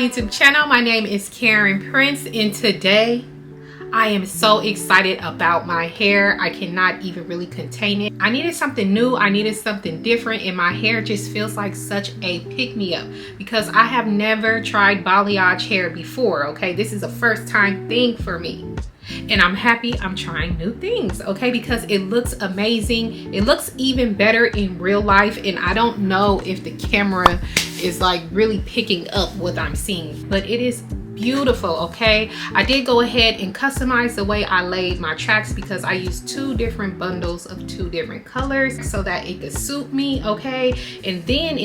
YouTube channel. My name is Karen Prince, and today I am so excited about my hair. I cannot even really contain it. I needed something new. I needed something different, and my hair just feels like such a pick-me-up because I have never tried balayage hair before. Okay, this is a first time thing for me. And I'm happy I'm trying new things, okay, because it looks amazing. It looks even better in real life, and I don't know if the camera is like really picking up what I'm seeing, but it is beautiful. Okay, I did go ahead and customize the way I laid my tracks because I used two different bundles of two different colors so that it could suit me. Okay, and then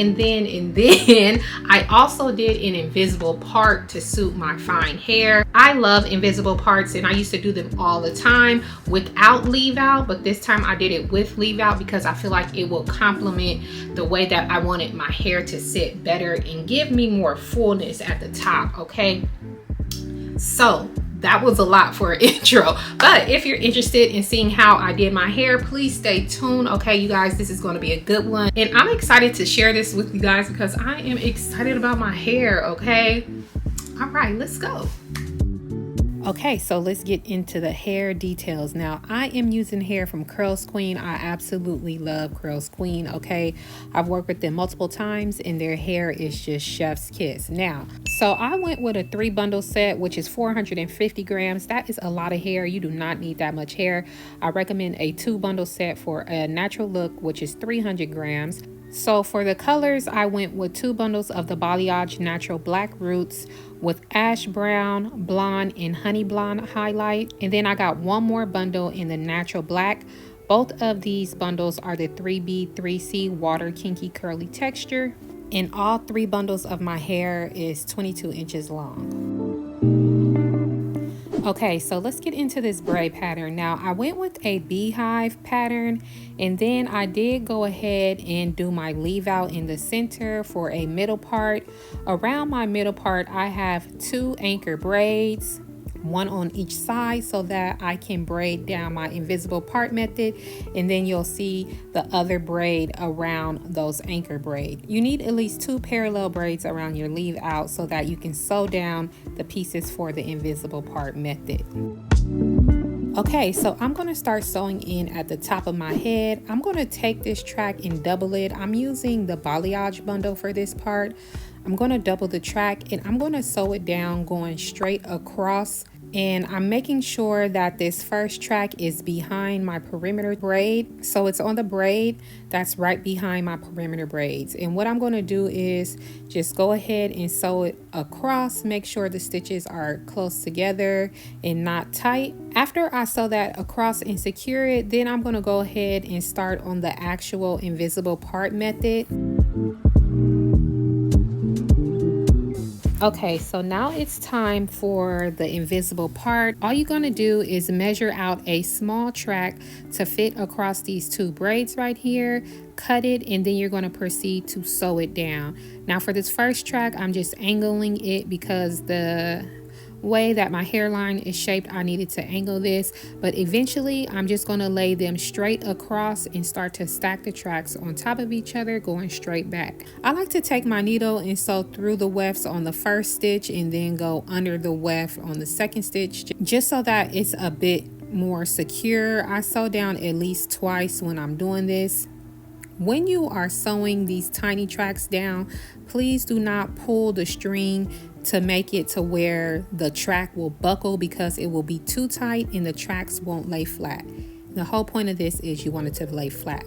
I also did an invisible part to suit my fine hair. I love invisible parts, and I used to do them all the time without leave out, but this time I did it with leave out because I feel like it will complement the way that I wanted my hair to sit better and give me more fullness at the top. Okay, so that was a lot for an intro, but if you're interested in seeing how I did my hair, please stay tuned. Okay, you guys, this is going to be a good one, and I'm excited to share this with you guys because I am excited about my hair. Okay, all right, let's go. Okay, so let's get into the hair details. Now, I am using hair from CurlsQueen. I absolutely love CurlsQueen, okay? I've worked with them multiple times, and their hair is just chef's kiss. Now, so I went with a 3-bundle set, which is 450 grams. That is a lot of hair. You do not need that much hair. I recommend a 2-bundle set for a natural look, which is 300 grams. So for the colors, I went with 2 bundles of the Balayage Natural Black Roots with ash brown, blonde, and honey blonde highlight. And then I got 1 more bundle in the natural black. Both of these bundles are the 3B 3C Water Kinky Curly texture. And all 3 bundles of my hair is 22 inches long. Okay, so let's get into this braid pattern. Now, I went with a beehive pattern, and then I did go ahead and do my leave out in the center for a middle part. Around my middle part, I have 2 anchor braids, 1 on each side, so that I can braid down my invisible part method, and then you'll see the other braid around those anchor braids. You need at least 2 parallel braids around your leave out so that you can sew down the pieces for the invisible part method. Okay, so I'm going to start sewing in at the top of my head. I'm going to take this track and double it. I'm using the balayage bundle for this part. I'm going to double the track, and I'm going to sew it down going straight across, and I'm making sure that this first track is behind my perimeter braid, so it's on the braid that's right behind my perimeter braids. And what I'm going to do is just go ahead and sew it across, make sure the stitches are close together and not tight. After I sew that across and secure it, then I'm going to go ahead and start on the actual invisible part method. Okay, so now it's time for the invisible part. All you're going to do is measure out a small track to fit across these 2 braids right here, cut it, and then you're going to proceed to sew it down. Now for this first track, I'm just angling it because the way that my hairline is shaped, I needed to angle this, but eventually I'm just going to lay them straight across and start to stack the tracks on top of each other, going straight back. I like to take my needle and sew through the wefts on the first stitch and then go under the weft on the second stitch, just so that it's a bit more secure. I sew down at least twice when I'm doing this. When you are sewing these tiny tracks down, please do not pull the string to make it to where the track will buckle, because it will be too tight and the tracks won't lay flat. The whole point of this is you want it to lay flat.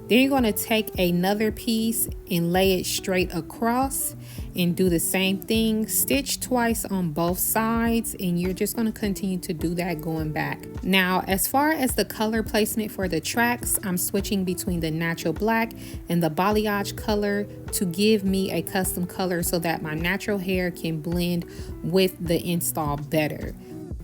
Then you're going to take another piece and lay it straight across and do the same thing. Stitch twice on both sides, and you're just going to continue to do that going back. Now, as far as the color placement for the tracks, I'm switching between the natural black and the balayage color to give me a custom color so that my natural hair can blend with the install better.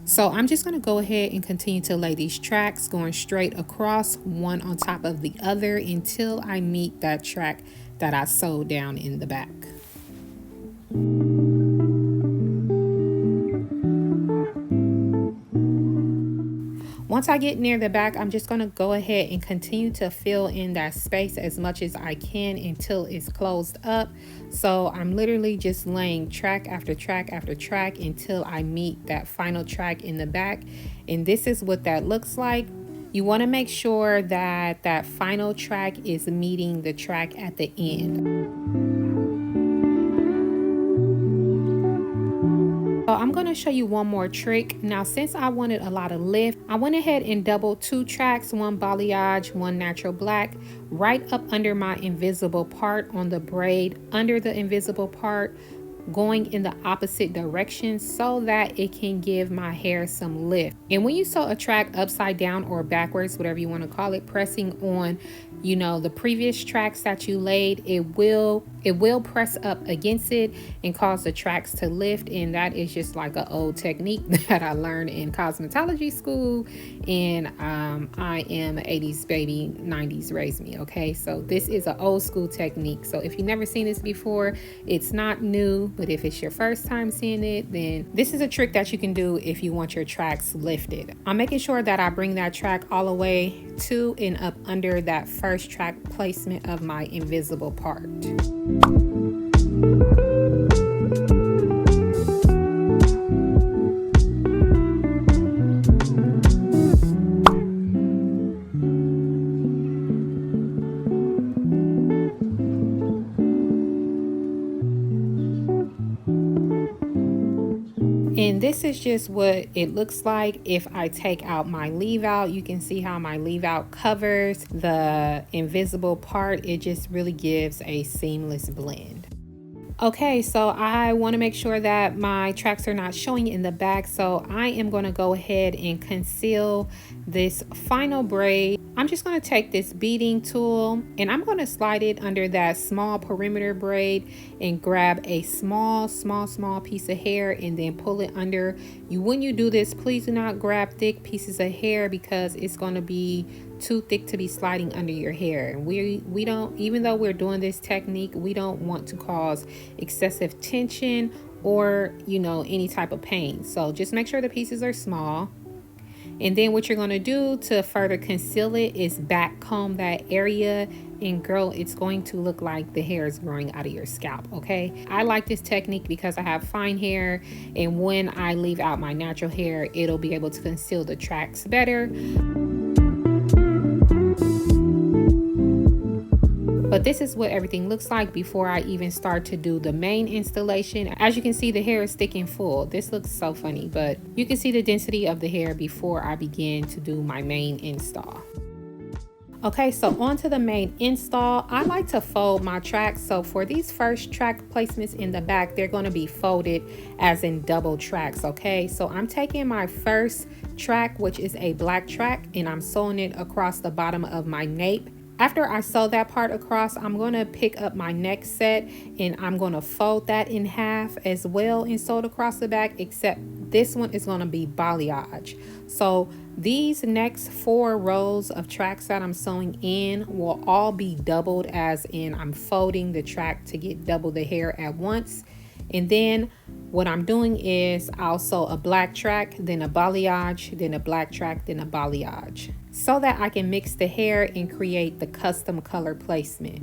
So I'm just going to go ahead and continue to lay these tracks going straight across, one on top of the other, until I meet that track that I sewed down in the back. Once I get near the back, I'm just going to go ahead and continue to fill in that space as much as I can until it's closed up. So I'm literally just laying track after track after track until I meet that final track in the back. And this is what that looks like. You want to make sure that that final track is meeting the track at the end. So I'm going to show you one more trick. Now, since I wanted a lot of lift, I went ahead and doubled 2 tracks, one balayage, one natural black, right up under my invisible part on the braid, under the invisible part, going in the opposite direction so that it can give my hair some lift. And when you sew a track upside down or backwards, whatever you want to call it, pressing on, you know, the previous tracks that you laid, it will press up against it and cause the tracks to lift. And that is just like an old technique that I learned in cosmetology school. And I am an 80s baby, 90s raised me. Okay, so this is an old school technique. So if you've never seen this before, it's not new. But if it's your first time seeing it, then this is a trick that you can do if you want your tracks lifted. I'm making sure that I bring that track all the way to and up under that first track placement of my invisible part. And this is just what it looks like if I take out my leave out. You can see how my leave out covers the invisible part. It just really gives a seamless blend. Okay, so I want to make sure that my tracks are not showing in the back, so I am going to go ahead and conceal this final braid. I'm just going to take this beading tool and I'm going to slide it under that small perimeter braid and grab a small piece of hair and then pull it under. When you do this, please do not grab thick pieces of hair because it's going to be too thick to be sliding under your hair. And we don't, even though we're doing this technique, we don't want to cause excessive tension or, you know, any type of pain. So just make sure the pieces are small. And then what you're going to do to further conceal it is back comb that area, and girl, it's going to look like the hair is growing out of your scalp. Okay, I like this technique because I have fine hair, and when I leave out my natural hair, it'll be able to conceal the tracks better. But this is what everything looks like before I even start to do the main installation. As you can see, the hair is thick and full. This looks so funny, but you can see the density of the hair before I begin to do my main install. Okay, so on to the main install. I like to fold my tracks. So for these first track placements in the back, they're going to be folded as in double tracks. Okay, so I'm taking my first track, which is a black track, and I'm sewing it across the bottom of my nape. After I sew that part across, I'm going to pick up my next set and I'm going to fold that in half as well and sew it across the back, except this one is going to be balayage. So these next 4 rows of tracks that I'm sewing in will all be doubled, as in I'm folding the track to get double the hair at once. And then what I'm doing is I'll sew a black track, then a balayage, then a black track, then a balayage, so that I can mix the hair and create the custom color placement.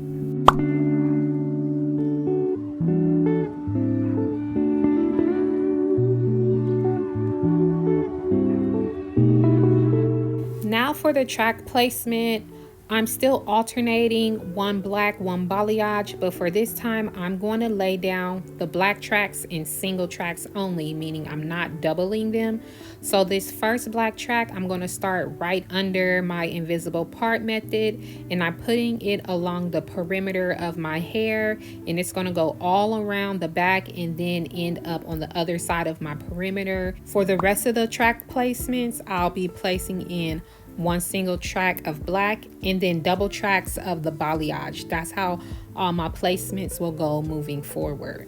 Now for the track placement, I'm still alternating one black, one balayage, but for this time I'm going to lay down the black tracks in single tracks only, meaning I'm not doubling them. So this first black track, I'm going to start right under my invisible part method, and I'm putting it along the perimeter of my hair, and it's going to go all around the back and then end up on the other side of my perimeter. For the rest of the track placements, I'll be placing in one single track of black and then double tracks of the balayage. That's how all my placements will go moving forward.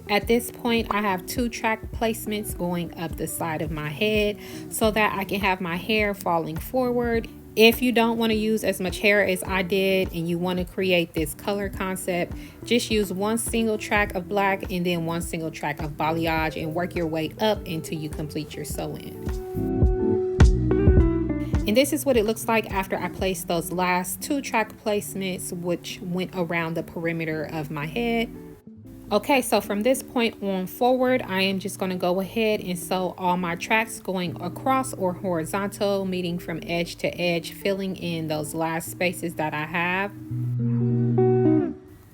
At this point, I have 2 track placements going up the side of my head so that I can have my hair falling forward. If you don't want to use as much hair as I did and you want to create this color concept, just use one single track of black and then one single track of balayage and work your way up until you complete your sew-in. And this is what it looks like after I placed those last 2 track placements, which went around the perimeter of my head. Okay, so from this point on forward, I am just going to go ahead and sew all my tracks going across or horizontal, meeting from edge to edge, filling in those last spaces that I have.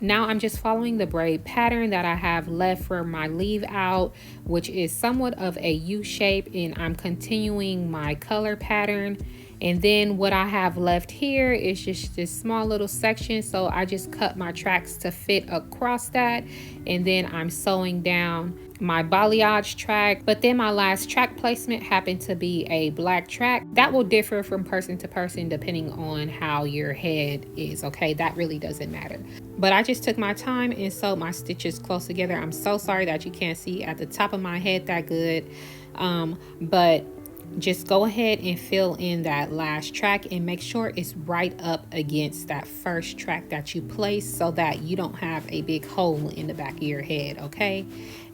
Now I'm just following the braid pattern that I have left for my leave out, which is somewhat of a U shape, and I'm continuing my color pattern. And then what I have left here is just this small little section, so I just cut my tracks to fit across that, and then I'm sewing down my balayage track. But then my last track placement happened to be a black track. That will differ from person to person depending on how your head is, okay? That really doesn't matter. But I just took my time and sewed my stitches close together. I'm so sorry that you can't see at the top of my head that good, but just go ahead and fill in that last track and make sure it's right up against that first track that you placed so that you don't have a big hole in the back of your head, okay?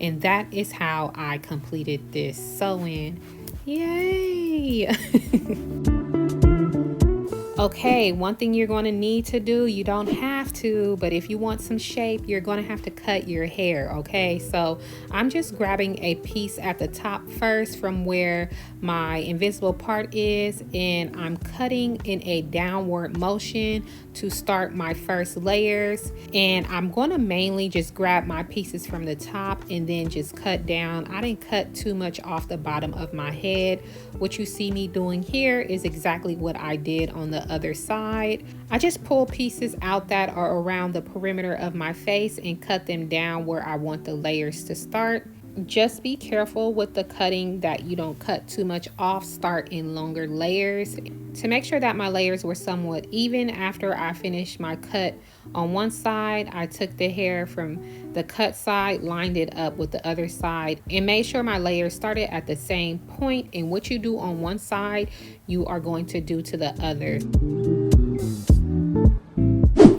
And that is how I completed this sewing. Yay! Okay, one thing you're going to need to do, you don't have to, but if you want some shape, you're going to have to cut your hair, okay? So I'm just grabbing a piece at the top first from where my invisible part is, and I'm cutting in a downward motion to start my first layers. And I'm going to mainly just grab my pieces from the top and then just cut down. I didn't cut too much off the bottom of my head. What you see me doing here is exactly what I did on the other side. I just pull pieces out that are around the perimeter of my face and cut them down where I want the layers to start. Just be careful with the cutting that you don't cut too much off. Start in longer layers. To make sure that my layers were somewhat even, after I finished my cut on one side, I took the hair from the cut side, lined it up with the other side, and made sure my layers started at the same point. And what you do on one side, you are going to do to the other.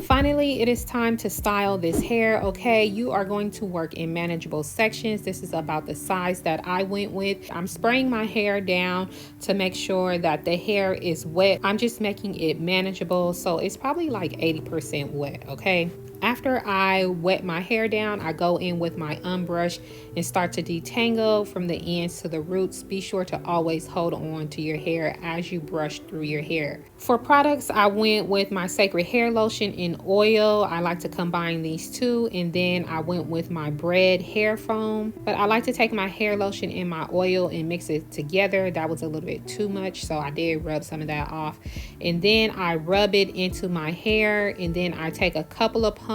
Finally, it is time to style this hair, okay? You are going to work in manageable sections. This is about the size that I went with. I'm spraying my hair down to make sure that the hair is wet. I'm just making it manageable, so it's probably like 80% wet, okay? After I wet my hair down, I go in with my unbrush and start to detangle from the ends to the roots. Be sure to always hold on to your hair as you brush through your hair. For products, I went with my Sacred Hair Lotion in oil. I like to combine these two, and then I went with my Braid hair foam. But I like to take my hair lotion and my oil and mix it together. That was a little bit too much, so I did rub some of that off. And then I rub it into my hair, and then I take a couple of pumps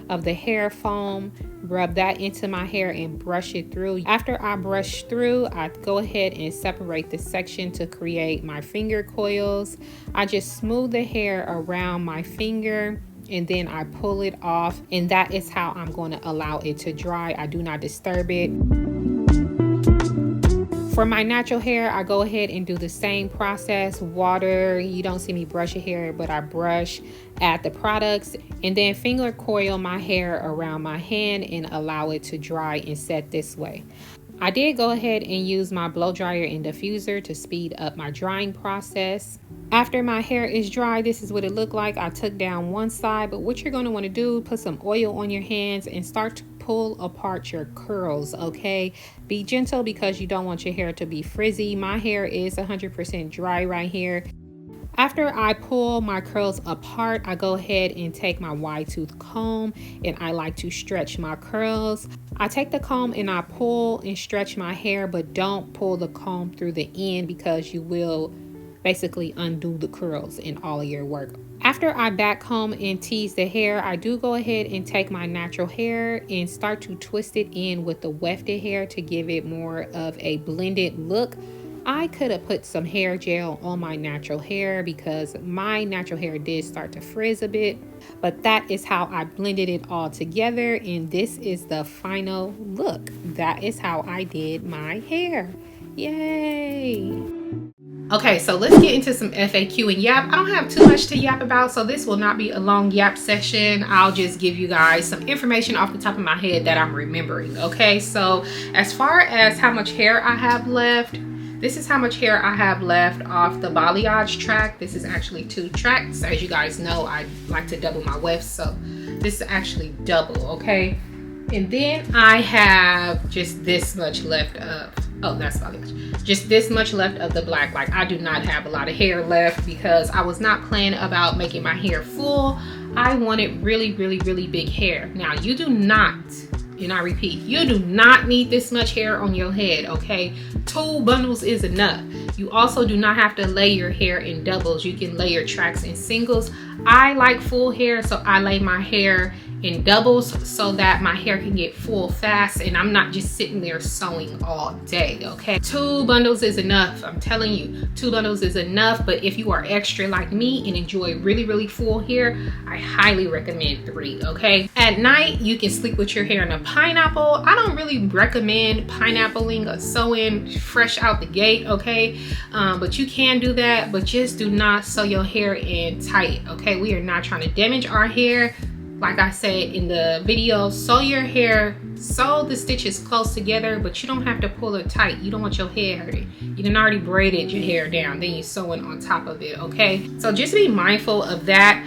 of the hair foam, rub that into my hair and brush it through. After I brush through, I go ahead and separate the section to create my finger coils. I just smooth the hair around my finger and then I pull it off, and that is how I'm going to allow it to dry. I do not disturb it. For my natural hair, I go ahead and do the same process. Water, you don't see me brush your hair, but I brush, add the products, and then finger coil my hair around my hand and allow it to dry and set this way. I did go ahead and use my blow dryer and diffuser to speed up my drying process. After my hair is dry, this is what it looked like. I took down one side, but what you're going to want to do, put some oil on your hands and start to pull apart your curls, okay? Be gentle because you don't want your hair to be frizzy. My hair is 100% dry right here. After I pull my curls apart, I go ahead and take my wide tooth comb and I like to stretch my curls. I take the comb and I pull and stretch my hair, but don't pull the comb through the end because you will basically undo the curls in all of your work. After I back comb and tease the hair, I do go ahead and take my natural hair and start to twist it in with the wefted hair to give it more of a blended look. I could have put some hair gel on my natural hair because my natural hair did start to frizz a bit, but that is how I blended it all together, and this is the final look. That is how I did my hair. Yay! Okay, so let's get into some FAQ and yap. I don't have too much to yap about, so this will not be a long yap session. I'll just give you guys some information off the top of my head that I'm remembering. Okay, so as far as how much hair I have left, This is how much hair I have left off the balayage track. This is actually 2 tracks. As you guys know, I like to double my wefts, so this is actually double, okay? And then I have just this much left of, oh, that's balayage. Just this much left of the black. Like, I do not have a lot of hair left because I was not planning about making my hair full. I wanted really, really, really big hair. Now, you do not, and I repeat, you do not need this much hair on your head, okay? 2 bundles is enough. You also do not have to lay your hair in doubles. You can lay your tracks in singles. I like full hair, so I lay my hair in doubles so that my hair can get full fast and I'm not just sitting there sewing all day, okay? 2 bundles is enough. I'm telling you, 2 bundles is enough. But if you are extra like me and enjoy really, really full hair, I highly recommend 3, okay? At night, you can sleep with your hair in a pineapple. I don't really recommend pineappling or sewing fresh out the gate, okay? But you can do that, but just do not sew your hair in tight, okay? We are not trying to damage our hair. Like I said in the video, sew your hair, sew the stitches close together, but you don't have to pull it tight. You don't want your hair hurting. You done already braided your hair down, then you sewing on top of it, okay? So just be mindful of that.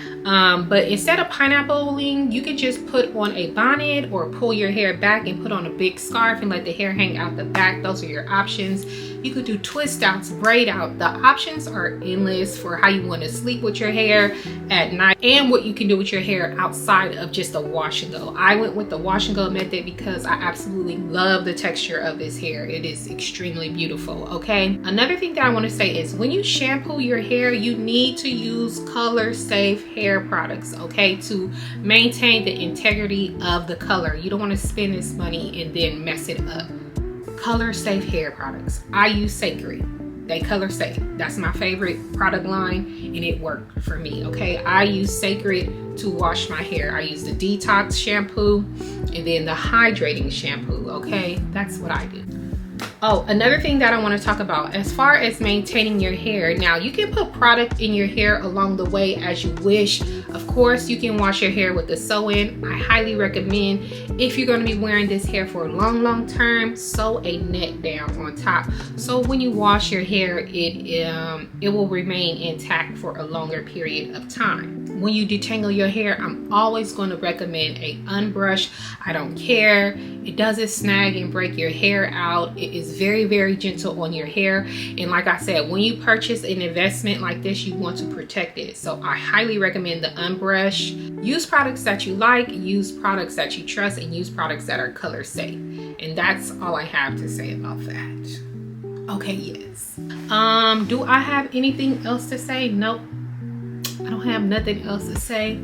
But instead of pineappling, you could just put on a bonnet or pull your hair back and put on a big scarf and let the hair hang out the back. Those are your options. You could do twist outs, braid out. The options are endless for how you want to sleep with your hair at night and what you can do with your hair outside of just a wash and go. I went with the wash and go method because I absolutely love the texture of this hair. It is extremely beautiful, okay? Another thing that I want to say is when you shampoo your hair, you need to use color safe hair products, okay, to maintain the integrity of the color. You don't want to spend this money and then mess it up. Color safe hair products. I use Sacred. They color safe. That's my favorite product line and it worked for me, okay? I use Sacred to wash my hair. I use the detox shampoo and then the hydrating shampoo, okay? That's what I do. Oh, another thing that I want to talk about as far as maintaining your hair. Now, you can put product in your hair along the way as you wish. Of course, you can wash your hair with the sew-in. I highly recommend, if you're going to be wearing this hair for a long term, sew a net down on top. So when you wash your hair, it will remain intact for a longer period of time. When you detangle your hair, I'm always going to recommend a unbrush. I don't care. It doesn't snag and break your hair out. It is very, very gentle on your hair. And like I said, when you purchase an investment like this, you want to protect it. So I highly recommend the unbrush. Use products that you like, use products that you trust, and use products that are color safe. And that's all I have to say about that. Okay, yes. Do I have anything else to say? Nope. I don't have nothing else to say.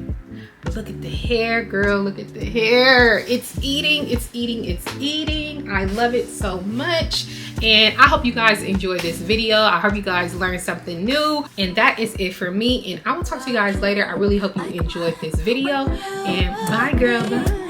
But look at the hair, girl. Look at the hair. It's eating, it's eating, it's eating. I love it so much. And I hope you guys enjoyed this video. I hope you guys learned something new. And that is it for me. And I will talk to you guys later. I really hope you enjoyed this video. And bye, girl. Bye.